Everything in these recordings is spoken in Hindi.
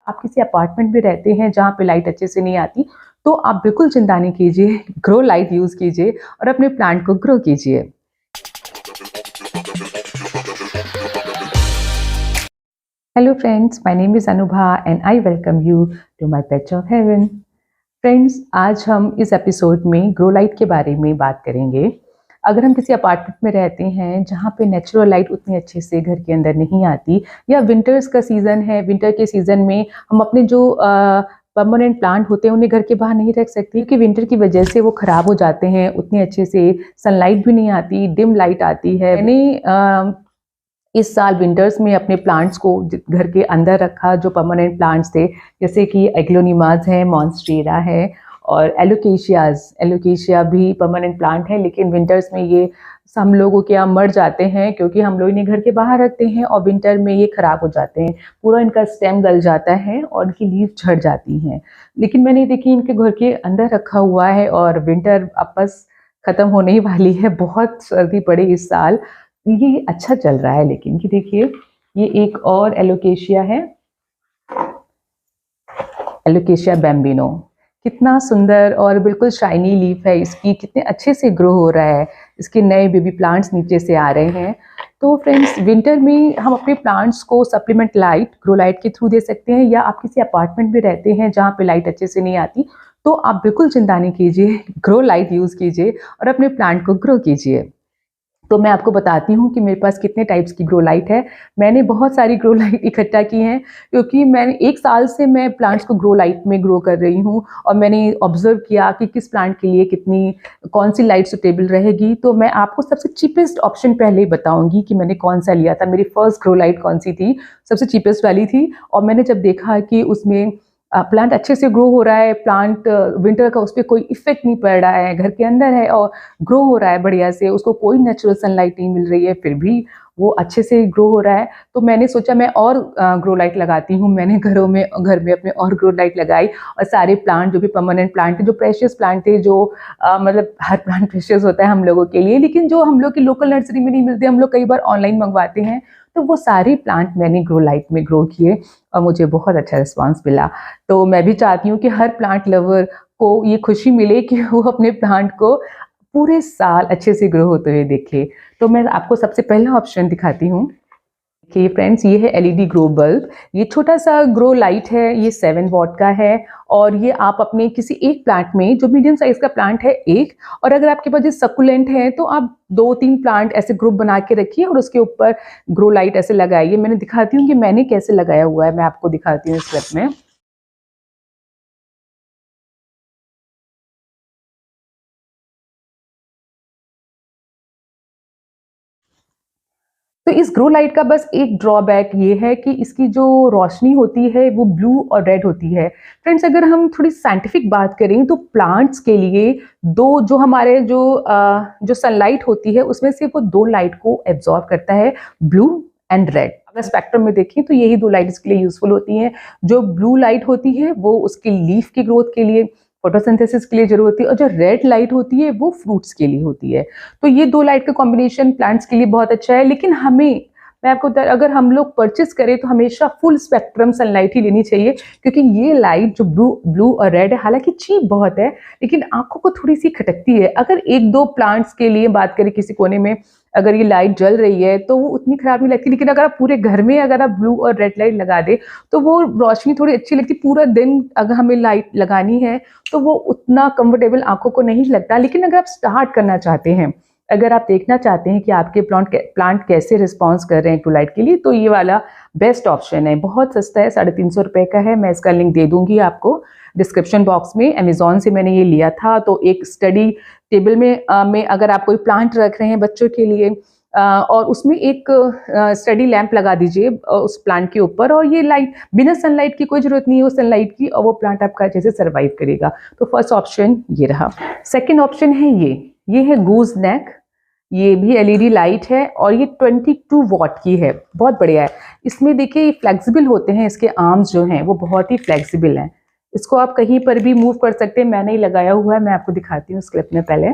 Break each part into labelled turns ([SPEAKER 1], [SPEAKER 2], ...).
[SPEAKER 1] आप किसी अपार्टमेंट में रहते हैं जहाँ पे लाइट अच्छे से नहीं आती, तो आप बिल्कुल चिंता नहीं कीजिए, ग्रो लाइट यूज़ कीजिए और अपने प्लांट को ग्रो कीजिए। Hello friends, my name is Anubha and I welcome you to my Patch of Heaven. Friends, आज हम इस एपिसोड में ग्रो लाइट के बारे में बात करेंगे। अगर हम किसी अपार्टमेंट में रहते हैं जहाँ पे नेचुरल लाइट उतनी अच्छे से घर के अंदर नहीं आती, या विंटर्स का सीज़न है, विंटर के सीज़न में हम अपने जो परमानेंट प्लांट होते हैं उन्हें घर के बाहर नहीं रख सकते क्योंकि विंटर की वजह से वो ख़राब हो जाते हैं, उतनी अच्छे से सनलाइट भी नहीं आती, डिम लाइट आती है। मैंने इस साल विंटर्स में अपने प्लांट्स को घर के अंदर रखा, जो परमानेंट प्लांट्स थे, जैसे कि एग्लोनिमास है, मॉन्स्टेरा है और एलोकेशिया भी परमानेंट प्लांट है, लेकिन विंटर्स में ये हम लोगों के यहाँ मर जाते हैं क्योंकि हम लोग इन्हें घर के बाहर रखते हैं और विंटर में ये खराब हो जाते हैं, पूरा इनका स्टेम गल जाता है और इनकी लीफ झड़ जाती हैं। लेकिन मैंने देखी इनके घर के अंदर रखा हुआ है और विंटर अब बस ख़त्म होने ही वाली है, बहुत सर्दी पड़ी इस साल, ये अच्छा चल रहा है। लेकिन कि देखिए, ये एक और एलोकेशिया है, एलोकेशिया बैम्बिनो, कितना सुंदर और बिल्कुल शाइनी लीफ है इसकी, कितने अच्छे से ग्रो हो रहा है, इसके नए बेबी प्लांट्स नीचे से आ रहे हैं। तो फ्रेंड्स, विंटर में हम अपने प्लांट्स को सप्लीमेंट लाइट, ग्रो लाइट के थ्रू दे सकते हैं, या आप किसी अपार्टमेंट में रहते हैं जहाँ पे लाइट अच्छे से नहीं आती, तो आप बिल्कुल चिंता नहीं कीजिए, ग्रो लाइट यूज़ कीजिए और अपने प्लांट को ग्रो कीजिए। तो मैं आपको बताती हूँ कि मेरे पास कितने टाइप्स की ग्रो लाइट है। मैंने बहुत सारी ग्रो लाइट इकट्ठा की हैं क्योंकि मैंने 1 साल से मैं प्लांट्स को ग्रो लाइट में ग्रो कर रही हूँ और मैंने ऑब्ज़र्व किया कि किस प्लांट के लिए कितनी कौन-सी लाइट सूटेबल रहेगी। तो मैं आपको सबसे चीपेस्ट ऑप्शन पहले ही बताऊँगी कि मैंने कौन-सा लिया था। मेरी फर्स्ट ग्रो लाइट कौन-सी थी, सबसे चीपेस्ट वाली थी, और मैंने जब देखा कि उसमें प्लांट अच्छे से ग्रो हो रहा है, प्लांट विंटर का उस पे कोई इफ़ेक्ट नहीं पड़ रहा है, घर के अंदर है और ग्रो हो रहा है बढ़िया से, उसको कोई नेचुरल सनलाइट नहीं मिल रही है, फिर भी वो अच्छे से ग्रो हो रहा है, तो मैंने सोचा मैं और ग्रो लाइट लगाती हूँ। मैंने घर में अपने और ग्रो लाइट लगाई और सारे प्लांट जो भी परमानेंट प्लांट थे, जो प्रेशियस प्लांट थे, जो मतलब हर प्लांट प्रेशियस होता है हम लोगों के लिए, लेकिन जो हम लोग की लोकल नर्सरी में नहीं मिलते, हम लोग कई बार ऑनलाइन मंगवाते हैं, तो वो सारे प्लांट मैंने ग्रो लाइट में ग्रो किए और मुझे बहुत अच्छा रिस्पॉन्स मिला। तो मैं भी चाहती हूँ कि हर प्लांट लवर को ये खुशी मिले कि वो अपने प्लांट को पूरे साल अच्छे से ग्रो होते हुए देखे। तो मैं आपको सबसे पहला ऑप्शन दिखाती हूँ। देखिए फ्रेंड्स, ये है एलईडी ग्रो बल्ब। ये छोटा-सा ग्रो लाइट है, ये 7 वॉट का है और ये आप अपने किसी एक प्लांट में, जो मीडियम साइज़ का प्लांट है एक, और अगर आपके पास ये सक्युलेंट है तो आप 2-3 प्लांट ऐसे ग्रुप बना के रखिए और उसके ऊपर ग्रो लाइट ऐसे लगाइए। मैंने दिखाती हूँ कि मैंने कैसे लगाया हुआ है, मैं आपको दिखाती हूँ इस क्लिप में। तो इस ग्रो लाइट का बस एक ड्रॉबैक ये है कि इसकी जो रोशनी होती है वो ब्लू और रेड होती है। फ्रेंड्स, अगर हम थोड़ी साइंटिफिक बात करें तो प्लांट्स के लिए दो जो हमारे जो सनलाइट होती है उसमें से वो 2 लाइट को एब्जॉर्ब करता है, ब्लू एंड रेड। अगर स्पेक्ट्रम में देखें तो यही 2 लाइट इसके लिए यूज़फुल होती हैं। जो ब्लू लाइट होती है वो उसकी लीफ की ग्रोथ के लिए, फोटोसिंथेसिस के लिए ज़रूर होती है, और जो रेड लाइट होती है वो फ्रूट्स के लिए होती है। तो ये 2 लाइट का कॉम्बिनेशन प्लांट्स के लिए बहुत अच्छा है, लेकिन मैं आपको बता, अगर हम लोग परचेज़ करें तो हमेशा फुल स्पेक्ट्रम सनलाइट ही लेनी चाहिए क्योंकि ये लाइट जो ब्लू ब्लू और रेड है, हालाँकि चीप बहुत है, लेकिन आँखों को थोड़ी-सी खटकती है। अगर 1-2 प्लांट्स के लिए बात करें किसी कोने में, अगर ये लाइट जल रही है तो वो उतनी खराब नहीं लगती, लेकिन अगर आप पूरे घर में अगर आप ब्लू और रेड लाइट लगा दें, तो वो रोशनी थोड़ी अच्छी लगती है। पूरा दिन अगर हमें लाइट लगानी है तो वो उतना कंफर्टेबल आँखों को नहीं लगता। लेकिन अगर आप स्टार्ट करना चाहते हैं, अगर आप देखना चाहते हैं कि आपके प्लांट कैसे रिस्पॉन्स कर रहे हैं टू लाइट के लिए, तो ये वाला बेस्ट ऑप्शन है। बहुत सस्ता है, ₹350 का है। मैं इसका लिंक दे दूँगी आपको डिस्क्रिप्शन बॉक्स में। अमेज़न से मैंने ये लिया था। तो एक स्टडी टेबल में अगर आप कोई प्लांट रख रहे हैं बच्चों के लिए, और उसमें एक स्टडी लैंप लगा दीजिए उस प्लांट के ऊपर, और ये लाइट, बिना सनलाइट की कोई ज़रूरत नहीं है उस सनलाइट की, और वो प्लांट आपका अच्छे से सर्वाइव करेगा। तो फर्स्ट ऑप्शन ये रहा। सेकंड ऑप्शन है ये है गूज नेक। ये भी एलईडी लाइट है और ये 22 वॉट की है, बहुत बढ़िया है। इसमें देखिए ये फ्लेक्सिबल होते हैं, इसके आर्म्स जो हैं वो बहुत ही फ्लेक्सिबल हैं। इसको आप कहीं पर भी मूव कर सकते हैं। मैंने ही लगाया हुआ है, मैं आपको दिखाती हूँ इस क्लिप में पहले।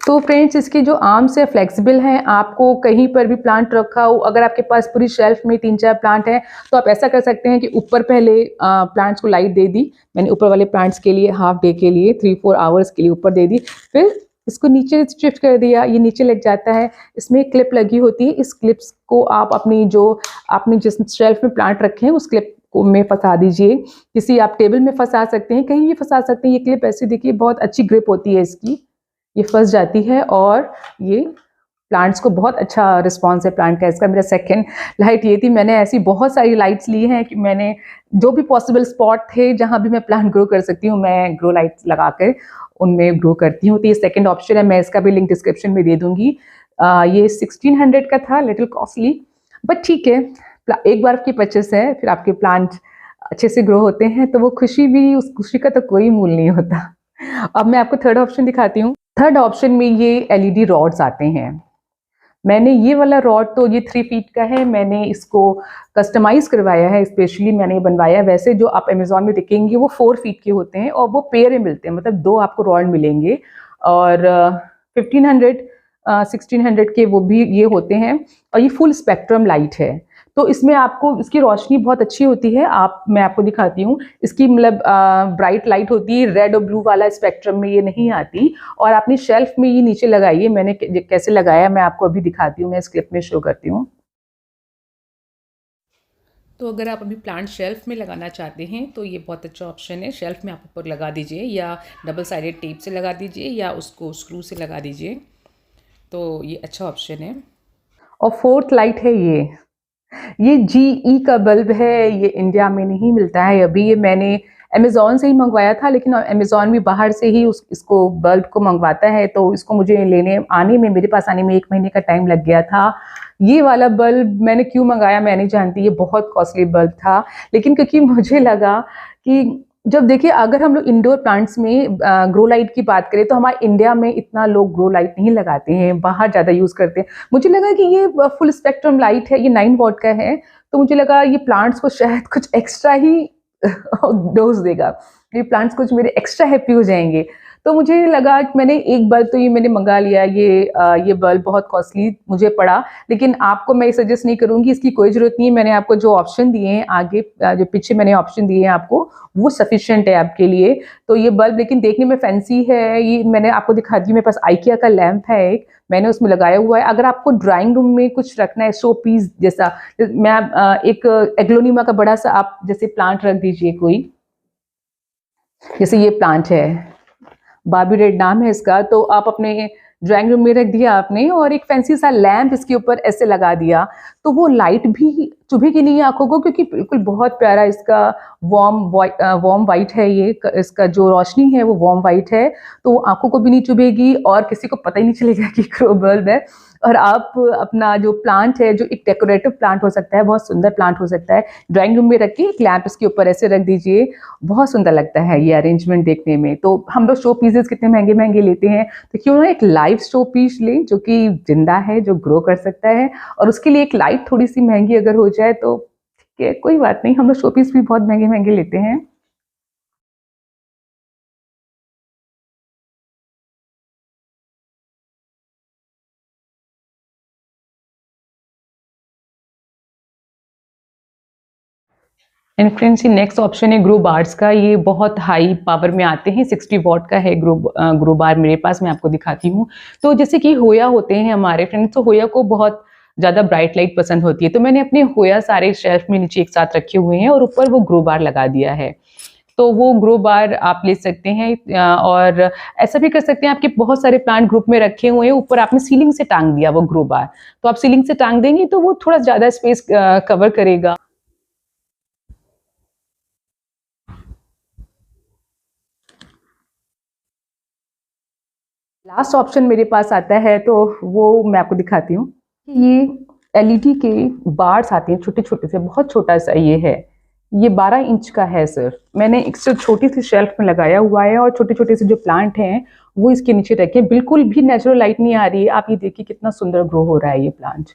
[SPEAKER 1] तो सो फ्रेंड्स, इसकी जो आर्म्स है फ्लेक्सिबल हैं, आपको कहीं पर भी प्लांट रखा हो, अगर आपके पास पूरी शेल्फ में 3-4 प्लांट हैं तो आप ऐसा कर सकते हैं कि ऊपर पहले प्लांट्स को लाइट दे दी। मैंने ऊपर वाले प्लांट्स के लिए हाफ डे के लिए 3-4 आवर्स के लिए ऊपर दे दी, फिर इसको नीचे शिफ्ट कर दिया, ये नीचे लग जाता है। इसमें एक क्लिप लगी होती है, इस क्लिप्स को आप अपनी जो आपने जिस शेल्फ में प्लांट रखे हैं उस क्लिप को में फंसा दीजिए। किसी आप टेबल में फंसा सकते हैं, कहीं भी फंसा सकते हैं। ये क्लिप ऐसी देखिए बहुत अच्छी ग्रिप होती है इसकी, ये फंस जाती है और ये प्लांट्स को बहुत अच्छा रिस्पॉन्स है प्लांट का इसका। मेरा सेकंड लाइट ये थी। मैंने ऐसी बहुत सारी लाइट्स ली हैं कि मैंने जो भी पॉसिबल स्पॉट थे जहाँ भी मैं प्लांट ग्रो कर सकती हूँ, मैं ग्रो लाइट्स लगा कर उनमें ग्रो करती हूँ। तो ये सेकंड ऑप्शन है, मैं इसका भी लिंक डिस्क्रिप्शन में दे दूंगी। ये 1600 का था, लिटिल कॉस्टली, बट ठीक है। एक बार आपकी परचेस है, फिर आपके प्लांट अच्छे से ग्रो होते हैं तो वो खुशी भी, उस खुशी का तो कोई मूल नहीं होता। अब मैं आपको थर्ड ऑप्शन दिखाती हूँ। थर्ड ऑप्शन में ये एलईडी रॉड्स आते हैं। मैंने ये वाला रॉड तो ये 3 फीट का है, मैंने इसको कस्टमाइज करवाया है, स्पेशली मैंने बनवाया है। वैसे जो आप अमेजोन में देखेंगे वो 4 फीट के होते हैं और वो पेयर में मिलते हैं, मतलब 2 आपको रॉड मिलेंगे। और 1500 1600 के वो भी ये होते हैं और ये फुल स्पेक्ट्रम लाइट है। तो इसमें आपको इसकी रोशनी बहुत अच्छी होती है। मैं आपको दिखाती हूँ, इसकी मतलब ब्राइट लाइट होती है, रेड और ब्लू वाला स्पेक्ट्रम में ये नहीं आती। और अपनी शेल्फ में ये नीचे लगाइए, मैंने कैसे लगाया मैं आपको अभी दिखाती हूँ, मैं इस क्लिप में शो करती हूँ। तो अगर आप अभी प्लांट शेल्फ में लगाना चाहते हैं तो ये बहुत अच्छा ऑप्शन है। शेल्फ में आप ऊपर लगा दीजिए, या डबल साइडेड टेप से लगा दीजिए, या उसको स्क्रू से लगा दीजिए, तो ये अच्छा ऑप्शन है। और फोर्थ लाइट है ये GE का बल्ब है। ये इंडिया में नहीं मिलता है अभी, ये मैंने अमेज़ॉन से ही मंगवाया था, लेकिन अमेज़ॉन भी बाहर से ही इसको बल्ब को मंगवाता है, तो इसको मुझे मेरे पास आने में 1 महीने का टाइम लग गया था। ये वाला बल्ब मैंने क्यों मंगाया मैं नहीं जानती, ये बहुत कॉस्टली बल्ब था, लेकिन क्योंकि मुझे लगा कि जब देखिए अगर हम लोग इंडोर प्लांट्स में ग्रो लाइट की बात करें तो हमारे इंडिया में इतना लोग ग्रो लाइट नहीं लगाते हैं, बाहर ज़्यादा यूज़ करते हैं। मुझे लगा कि ये फुल स्पेक्ट्रम लाइट है, ये 9 वॉट का है, तो मुझे लगा ये प्लांट्स को शायद कुछ एक्स्ट्रा ही डोज देगा, ये प्लांट्स कुछ मेरे एक्स्ट्रा हैप्पी हो जाएंगे। तो मुझे लगा कि मैंने एक बल्ब तो ये मैंने मंगा लिया। ये बल्ब बहुत कॉस्टली मुझे पड़ा, लेकिन आपको मैं सजेस्ट नहीं करूँगी, इसकी कोई ज़रूरत नहीं है। मैंने आपको जो ऑप्शन दिए हैं आगे, जो पीछे मैंने ऑप्शन दिए हैं आपको, वो सफिशिएंट है आपके लिए। तो ये बल्ब लेकिन देखने में फैंसी है। ये मैंने आपको दिखा दी, मेरे पास आइकिया का लैंप है एक, मैंने उसमें लगाया हुआ है। अगर आपको ड्राइंग रूम में कुछ रखना है शो पीस जैसा, मैं एक एग्लोनिमा का बड़ा सा आप जैसे प्लांट रख दीजिए कोई, जैसे ये प्लांट है, बाबी रेड नाम है इसका, तो आप अपने ड्राइंग रूम में रख दिया आपने और एक फैंसी सा लैंप इसके ऊपर ऐसे लगा दिया, तो वो लाइट भी चुभेगी नहीं आंखों को, क्योंकि बिल्कुल बहुत प्यारा इसका वार्म वाइट है। ये इसका जो रोशनी है वो वार्म वाइट है, तो आंखों को भी नहीं चुभेगी और किसी को पता ही नहीं चलेगा कि ग्रो बल्ब है। और आप अपना जो प्लांट है, जो एक डेकोरेटिव प्लांट हो सकता है, बहुत सुंदर प्लांट हो सकता है, ड्राइंग रूम में रख के एक लैंप इसके ऊपर ऐसे रख दीजिए, बहुत सुंदर लगता है ये अरेंजमेंट देखने में। तो हम लोग शो पीसेस कितने महंगे महंगे लेते हैं, तो क्यों ना एक लाइव शो पीस लें जो कि जिंदा है, जो ग्रो कर सकता है, और उसके लिए एक लाइट थोड़ी सी महंगी अगर हो जाए तो ठीक है, कोई बात नहीं। हम लोग शो पीस भी बहुत महंगे महंगे लेते हैं। एंड फ्रेंड्स, ये नेक्स्ट ऑप्शन है ग्रो बार्स का। ये बहुत हाई पावर में आते हैं, 60 वॉट का है ग्रो बार मेरे पास, मैं आपको दिखाती हूँ। तो जैसे कि होया होते हैं हमारे फ्रेंड्स, तो होया को बहुत ज़्यादा ब्राइट लाइट पसंद होती है, तो मैंने अपने होया सारे शेल्फ में नीचे एक साथ रखे हुए हैं और ऊपर वो ग्रो बार लगा दिया है। तो वो ग्रो बार आप ले सकते हैं, और ऐसा भी कर सकते हैं, आपके बहुत सारे प्लांट ग्रुप में रखे हुए हैं, ऊपर आपने सीलिंग से टांग दिया वो ग्रो बार, तो आप सीलिंग से टांग देंगे तो वो थोड़ा ज़्यादा स्पेस कवर करेगा। लास्ट ऑप्शन मेरे पास आता है, तो वो मैं आपको दिखाती हूँ। ये एलईडी के बार्स आते हैं छोटे छोटे से, बहुत छोटा सा ये है, ये 12 इंच का है सिर्फ। मैंने एक छोटी सी शेल्फ में लगाया हुआ है और छोटे छोटे से जो प्लांट हैं वो इसके नीचे रखे, बिल्कुल भी नेचुरल लाइट नहीं आ रही है। आप ये देखिए कितना सुंदर ग्रो हो रहा है ये प्लांट।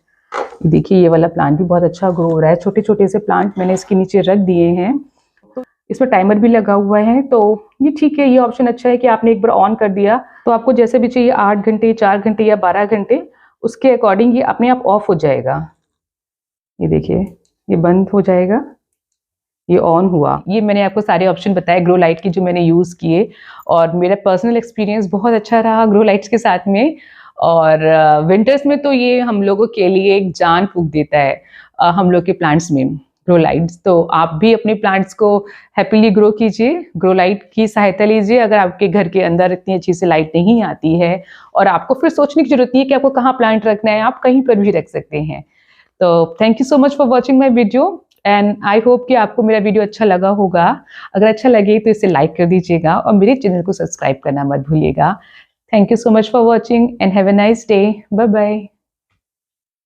[SPEAKER 1] देखिए ये वाला प्लांट भी बहुत अच्छा ग्रो हो रहा है। छोटे छोटे से प्लांट मैंने इसके नीचे रख दिए हैं। इसमें टाइमर भी लगा हुआ है, तो ये ठीक है। ये ऑप्शन अच्छा है कि आपने एक बार ऑन कर दिया तो आपको जैसे भी चाहिए 8 घंटे, 4 घंटे या 12 घंटे, उसके अकॉर्डिंग ये अपने आप ऑफ हो जाएगा। ये देखिए, ये बंद हो जाएगा, ये ऑन हुआ। ये मैंने आपको सारे ऑप्शन बताए ग्रो लाइट की जो मैंने यूज़ किए, और मेरा पर्सनल एक्सपीरियंस बहुत अच्छा रहा ग्रो लाइट्स के साथ में। और विंटर्स में तो ये हम लोगों के लिए एक जान फूँक देता है हम लोग के प्लांट्स में, ग्रो लाइट्स। तो आप भी अपने प्लांट्स को हैप्पीली ग्रो कीजिए, ग्रो लाइट की सहायता लीजिए। अगर आपके घर के अंदर इतनी अच्छी से लाइट नहीं आती है और आपको फिर सोचने की ज़रूरत नहीं है कि आपको कहाँ प्लांट रखना है, आप कहीं पर भी रख सकते हैं। तो thank you so much for watching my video, and I hope कि आपको मेरा वीडियो अच्छा लगा होगा। अगर अच्छा लगे तो इसे लाइक कर दीजिएगा और मेरे चैनल को सब्सक्राइब करना मत भूलिएगा। Thank you so much for watching and have a nice day. Bye bye.